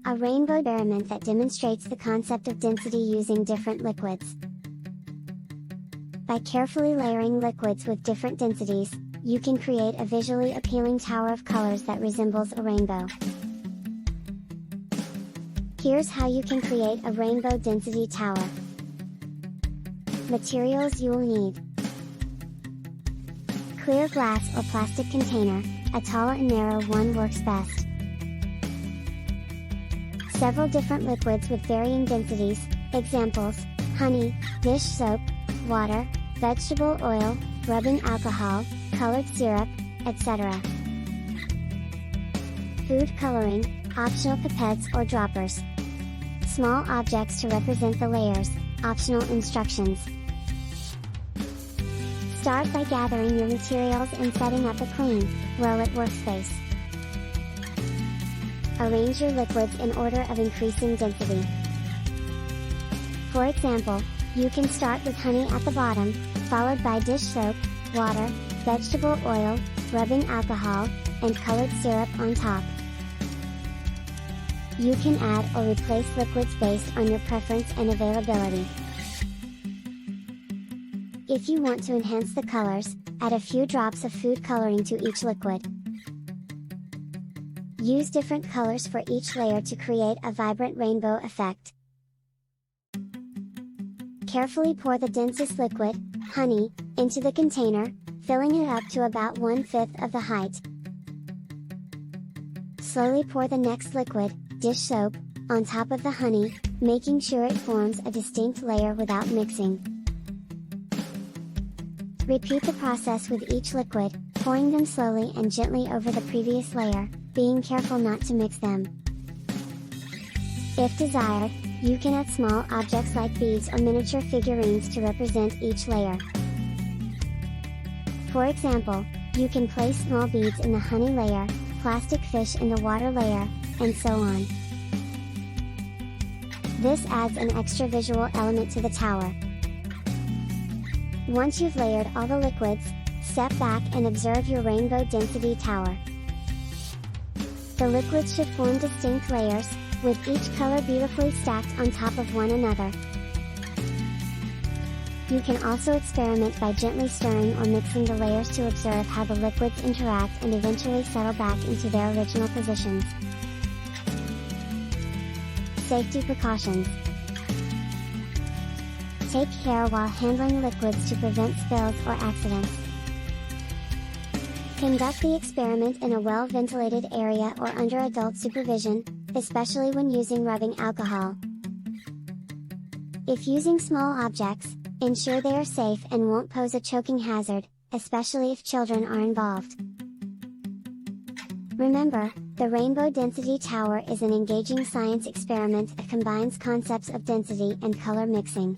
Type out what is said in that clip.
a rainbow experiment that demonstrates the concept of density using different liquids. By carefully layering liquids with different densities, you can create a visually appealing tower of colors that resembles a rainbow. Here's how you can create a rainbow density tower. Materials you will need: clear glass or plastic container, a tall and narrow one works best. Several different liquids with varying densities, examples: honey, dish soap, water, vegetable oil, rubbing alcohol, colored syrup, etc. Food coloring, optional pipettes or droppers. Small objects to represent the layers, optional instructions. Start by gathering your materials and setting up a clean, well-lit workspace. Arrange your liquids in order of increasing density. For example, you can start with honey at the bottom, followed by dish soap, water, vegetable oil, rubbing alcohol, and colored syrup on top. You can add or replace liquids based on your preference and availability. If you want to enhance the colors, add a few drops of food coloring to each liquid. Use different colors for each layer to create a vibrant rainbow effect. Carefully pour the densest liquid, honey, into the container, filling it up to about 1/5 of the height. Slowly pour the next liquid, dish soap, on top of the honey, making sure it forms a distinct layer without mixing. Repeat the process with each liquid, pouring them slowly and gently over the previous layer, being careful not to mix them. If desired, you can add small objects like beads or miniature figurines to represent each layer. For example, you can place small beads in the honey layer, plastic fish in the water layer, and so on. This adds an extra visual element to the tower. Once you've layered all the liquids, step back and observe your rainbow density tower. The liquids should form distinct layers, with each color beautifully stacked on top of one another. You can also experiment by gently stirring or mixing the layers to observe how the liquids interact and eventually settle back into their original positions. Safety precautions. Take care while handling liquids to prevent spills or accidents. Conduct the experiment in a well-ventilated area or under adult supervision, especially when using rubbing alcohol. If using small objects, ensure they are safe and won't pose a choking hazard, especially if children are involved. Remember, the Rainbow Density Tower is an engaging science experiment that combines concepts of density and color mixing.